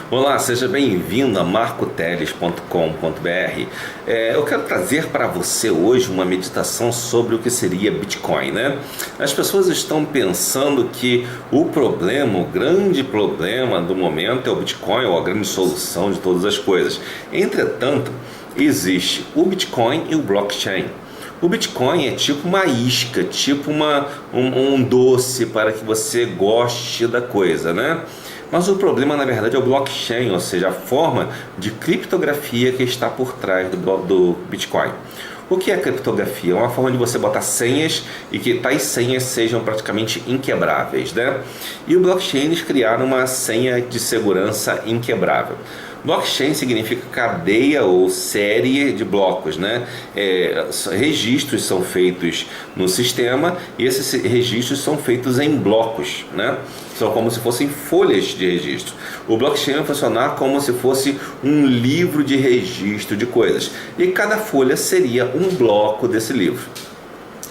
Olá, seja bem-vindo a marcoteles.com.br. Eu quero trazer para você hoje uma meditação sobre o que seria Bitcoin, né? As pessoas estão pensando que o grande problema do momento é o Bitcoin, ou a grande solução de todas as coisas. Entretanto, existe o Bitcoin e o blockchain. O Bitcoin é tipo uma isca, tipo um doce para que você goste da coisa, né? Mas o problema, na verdade, é o blockchain, ou seja, a forma de criptografia que está por trás do Bitcoin. O que é criptografia? É uma forma de você botar senhas e que tais senhas sejam praticamente inquebráveis, né? E o blockchain, eles criaram uma senha de segurança inquebrável. Blockchain significa cadeia ou série de blocos, né? Registros são feitos no sistema e esses registros são feitos em blocos, né? São como se fossem folhas de registro. O blockchain vai funcionar como se fosse um livro de registro de coisas. E cada folha seria um bloco desse livro,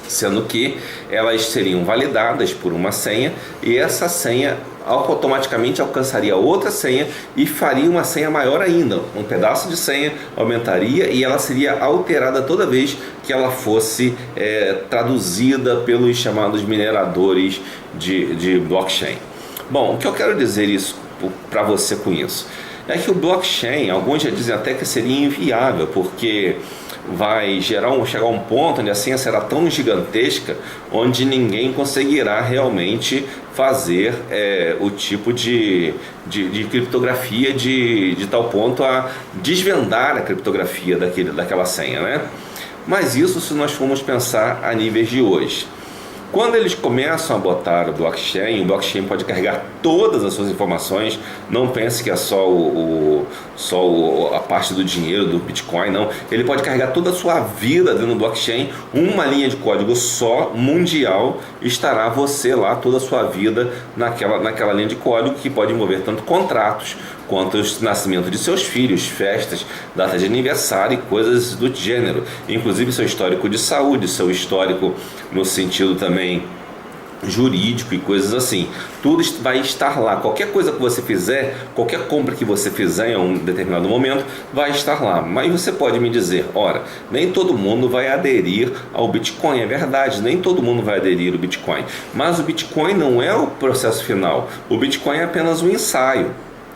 sendo que elas seriam validadas por uma senha, e essa senha automaticamente alcançaria outra senha e faria uma senha maior ainda. Um pedaço de senha aumentaria e ela seria alterada toda vez que ela fosse traduzida pelos chamados mineradores de blockchain. Bom, o que eu quero dizer para você com isso é que o blockchain, alguns já dizem até que seria inviável, porque vai chegar a um ponto onde a senha será tão gigantesca, onde ninguém conseguirá realmente fazer o tipo de criptografia de tal ponto a desvendar a criptografia daquela senha, né? Mas isso se nós formos pensar a níveis de hoje. Quando eles começam a botar o blockchain pode carregar todas as suas informações. Não pense que é só a parte do dinheiro do Bitcoin, não. Ele pode carregar toda a sua vida dentro do blockchain. Uma linha de código só, mundial, estará você lá, toda a sua vida naquela linha de código, que pode envolver tanto contratos quanto o nascimento de seus filhos, festas, data de aniversário e coisas do gênero, inclusive seu histórico de saúde, seu histórico no sentido também jurídico e coisas assim. Tudo vai estar lá. Qualquer coisa que você fizer, qualquer compra que você fizer em um determinado momento, vai estar lá. Mas você pode me dizer, ora, nem todo mundo vai aderir ao Bitcoin. É verdade, nem todo mundo vai aderir ao Bitcoin. Mas o Bitcoin não é o processo final. O Bitcoin é apenas um ensaio.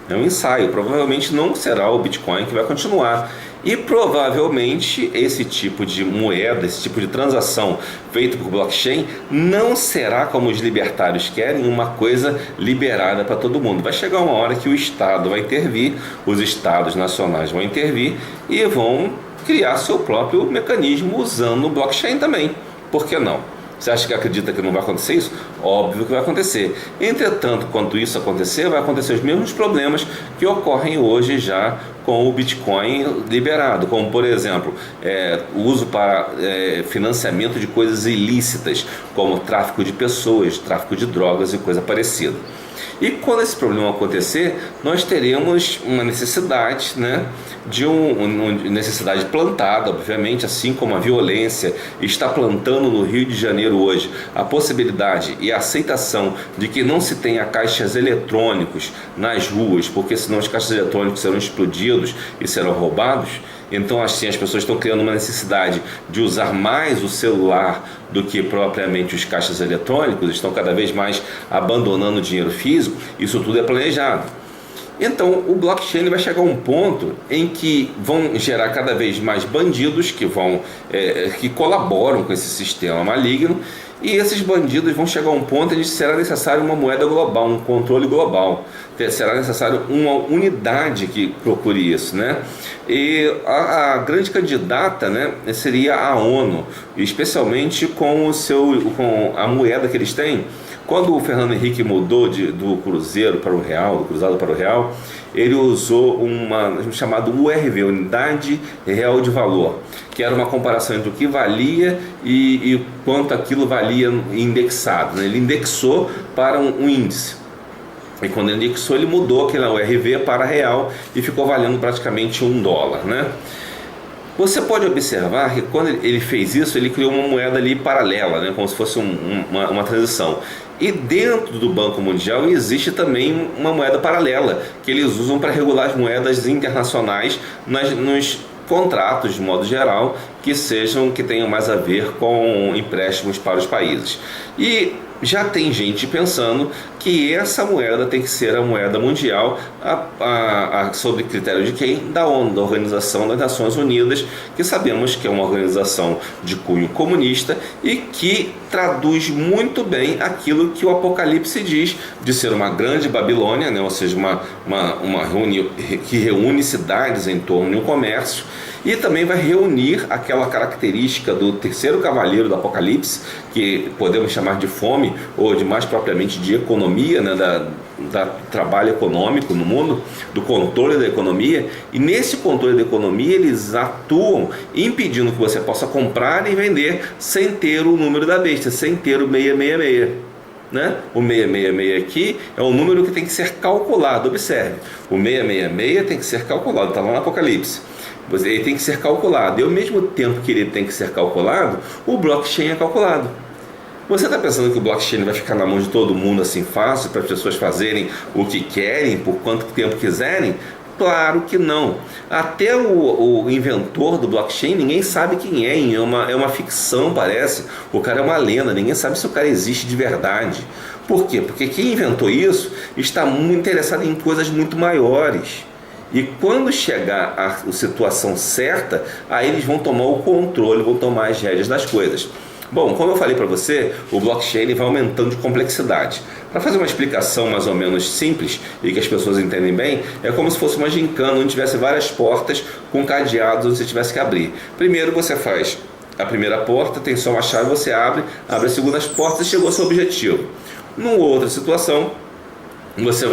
É um ensaio, provavelmente não será o Bitcoin que vai continuar. E provavelmente esse tipo de moeda, esse tipo de transação feita por blockchain não será, como os libertários querem, uma coisa liberada para todo mundo. Vai chegar uma hora que o Estado vai intervir, os Estados nacionais vão intervir e vão criar seu próprio mecanismo usando o blockchain também. Por que não? Você acha que acredita que não vai acontecer isso? Óbvio que vai acontecer. Entretanto, quando isso acontecer, vai acontecer os mesmos problemas que ocorrem hoje já com o Bitcoin liberado, como por exemplo, o uso para financiamento de coisas ilícitas, como tráfico de pessoas, tráfico de drogas e coisa parecida. E quando esse problema acontecer, nós teremos uma necessidade, né, uma necessidade plantada, obviamente, assim como a violência está plantando no Rio de Janeiro hoje a possibilidade e a aceitação de que não se tenha caixas eletrônicos nas ruas, porque senão os caixas eletrônicos serão explodidos e serão roubados. Então, assim, as pessoas estão criando uma necessidade de usar mais o celular do que propriamente os caixas eletrônicos, estão cada vez mais abandonando o dinheiro físico. Isso tudo é planejado. Então, o blockchain vai chegar a um ponto em que vão gerar cada vez mais bandidos que colaboram com esse sistema maligno, e esses bandidos vão chegar a um ponto em que será necessário uma moeda global, um controle global. Será necessário uma unidade que procure isso, né? E a grande candidata, né, seria a ONU, especialmente com a moeda que eles têm. Quando o Fernando Henrique mudou do cruzeiro para o real, do cruzado para o real, ele usou chamado URV, Unidade Real de Valor, que era uma comparação entre o que valia e quanto aquilo valia indexado, né? Ele indexou para um índice. E quando ele indexou, ele mudou aquele URV para real e ficou valendo praticamente $1, né? Você pode observar que quando ele fez isso, ele criou uma moeda ali paralela, né, como se fosse uma transição. E dentro do Banco Mundial existe também uma moeda paralela, que eles usam para regular as moedas internacionais nos contratos, de modo geral, que tenham mais a ver com empréstimos para os países. E já tem gente pensando que essa moeda tem que ser a moeda mundial, sob critério de quem? Da ONU, da Organização das Nações Unidas, que sabemos que é uma organização de cunho comunista e que traduz muito bem aquilo que o Apocalipse diz, de ser uma grande Babilônia, né? Ou seja, que reúne cidades em torno de um comércio, e também vai reunir aquela característica do terceiro cavaleiro do Apocalipse, que podemos chamar de fome, ou de mais propriamente de economia, né, da trabalho econômico no mundo, do controle da economia. E nesse controle da economia eles atuam impedindo que você possa comprar e vender sem ter o número da besta, sem ter o 666. Né? O 666 aqui é um número que tem que ser calculado. Observe, o 666 tem que ser calculado, está lá no Apocalipse. Ele tem que ser calculado, e ao mesmo tempo que ele tem que ser calculado, o blockchain é calculado. Você está pensando que o blockchain vai ficar na mão de todo mundo assim fácil, para as pessoas fazerem o que querem, por quanto tempo quiserem? Claro que não. Até o inventor do blockchain, ninguém sabe quem é, é uma ficção, parece. O cara é uma lenda, ninguém sabe se o cara existe de verdade. Por quê? Porque quem inventou isso está muito interessado em coisas muito maiores. E quando chegar a situação certa, aí eles vão tomar o controle, vão tomar as rédeas das coisas. Bom, como eu falei para você, o blockchain vai aumentando de complexidade. Para fazer uma explicação mais ou menos simples e que as pessoas entendem bem, é como se fosse uma gincana onde tivesse várias portas com cadeados onde você tivesse que abrir. Primeiro você faz a primeira porta, tem só uma chave, você abre a segunda porta e chegou ao seu objetivo. Numa outra situação, você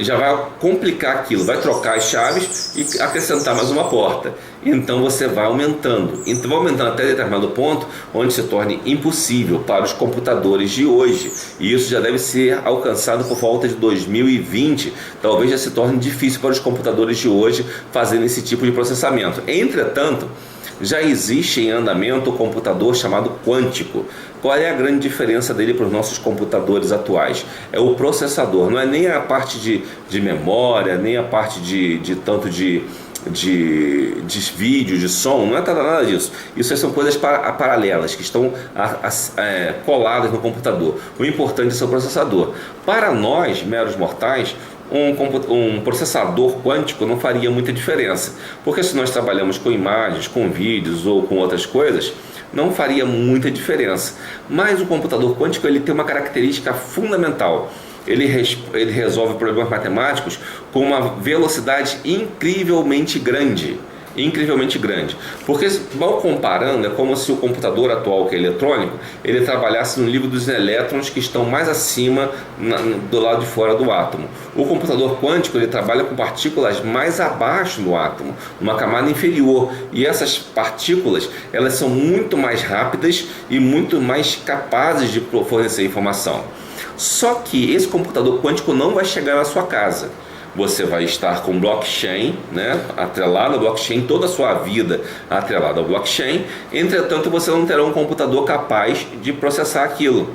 já vai complicar aquilo, vai trocar as chaves e acrescentar mais uma porta. Então você vai aumentando. Então vai aumentando até determinado ponto onde se torne impossível para os computadores de hoje. E isso já deve ser alcançado por volta de 2020. Talvez já se torne difícil para os computadores de hoje fazerem esse tipo de processamento. Entretanto, já existe em andamento o computador chamado quântico. Qual é a grande diferença dele para os nossos computadores atuais? É o processador, não é nem a parte de memória, nem a parte de vídeo, de som, não é nada disso. Isso são coisas paralelas que estão coladas no computador. O importante é o processador. Para nós, meros mortais, um processador quântico não faria muita diferença, porque se nós trabalhamos com imagens, com vídeos ou com outras coisas, não faria muita diferença. Mas o computador quântico ele tem uma característica fundamental. Ele resolve problemas matemáticos com uma velocidade incrivelmente grande. Porque, mal comparando, é como se o computador atual, que é eletrônico, ele trabalhasse no nível dos elétrons que estão mais acima do lado de fora do átomo. O computador quântico ele trabalha com partículas mais abaixo do átomo, numa camada inferior, e essas partículas elas são muito mais rápidas e muito mais capazes de fornecer informação. Só que esse computador quântico não vai chegar na sua casa. Você vai estar com blockchain, né, atrelado ao blockchain, toda a sua vida atrelada ao blockchain. Entretanto, você não terá um computador capaz de processar aquilo.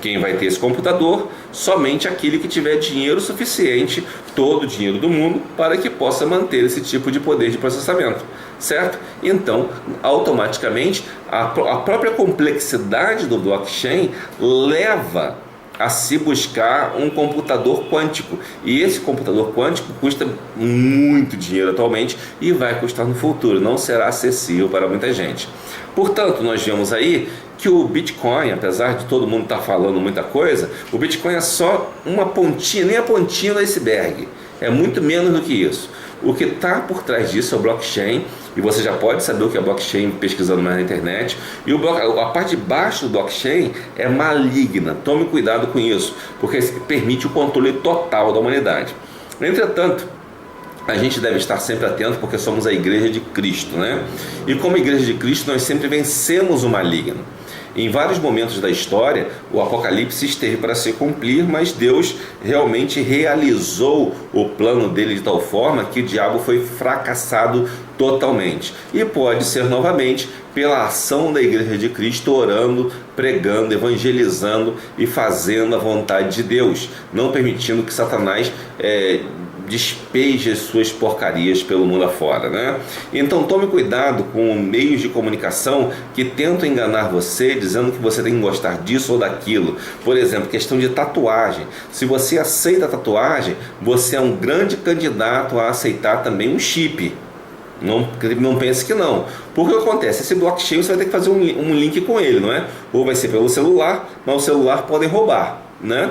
Quem vai ter esse computador? Somente aquele que tiver dinheiro suficiente, todo o dinheiro do mundo, para que possa manter esse tipo de poder de processamento, certo? Então, automaticamente, a própria complexidade do blockchain leva a se buscar um computador quântico, e esse computador quântico custa muito dinheiro atualmente e vai custar no futuro, não será acessível para muita gente. Portanto, nós vemos aí que o Bitcoin, apesar de todo mundo estar falando muita coisa, o Bitcoin é só uma pontinha, nem a pontinha do iceberg, é muito menos do que isso. O que está por trás disso é o blockchain, e você já pode saber o que é blockchain pesquisando mais na internet. E a parte de baixo do blockchain é maligna, tome cuidado com isso, porque permite o controle total da humanidade. Entretanto, a gente deve estar sempre atento, porque somos a Igreja de Cristo, né? E como Igreja de Cristo, nós sempre vencemos o maligno. Em vários momentos da história, o Apocalipse esteve para se cumprir, mas Deus realmente realizou o plano dele de tal forma que o diabo foi fracassado totalmente. E pode ser novamente pela ação da Igreja de Cristo, orando, pregando, evangelizando e fazendo a vontade de Deus, não permitindo que Satanás despeje suas porcarias pelo mundo afora, né? Então tome cuidado com meios de comunicação que tentam enganar você, dizendo que você tem que gostar disso ou daquilo. Por exemplo, questão de tatuagem. Se você aceita a tatuagem, você é um grande candidato a aceitar também um chip. Não pense que não. Porque o que acontece? Esse blockchain você vai ter que fazer um link com ele, não é? Ou vai ser pelo celular, mas o celular podem roubar, né?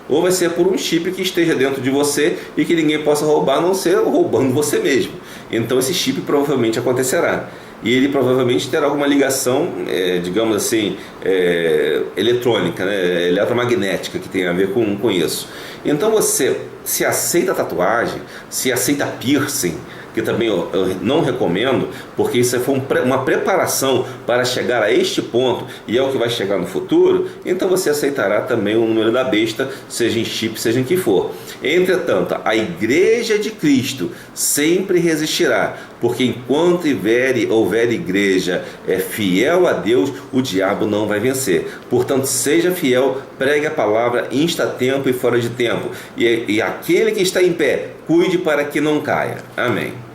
Ou vai ser por um chip que esteja dentro de você e que ninguém possa roubar, a não ser roubando você mesmo. Então esse chip provavelmente acontecerá. E ele provavelmente terá alguma ligação, digamos assim, eletrônica, né? Eletromagnética, que tem a ver com isso. Então você, se aceita tatuagem, se aceita piercing, que também eu não recomendo, porque isso foi uma preparação para chegar a este ponto, e é o que vai chegar no futuro, então você aceitará também o número da besta, seja em chip, seja em que for. Entretanto, a Igreja de Cristo sempre resistirá, porque enquanto houver igreja fiel a Deus, o diabo não vai vencer. Portanto, seja fiel, pregue a palavra, insta tempo e fora de tempo, e aquele que está em pé, cuide para que não caia. Amém.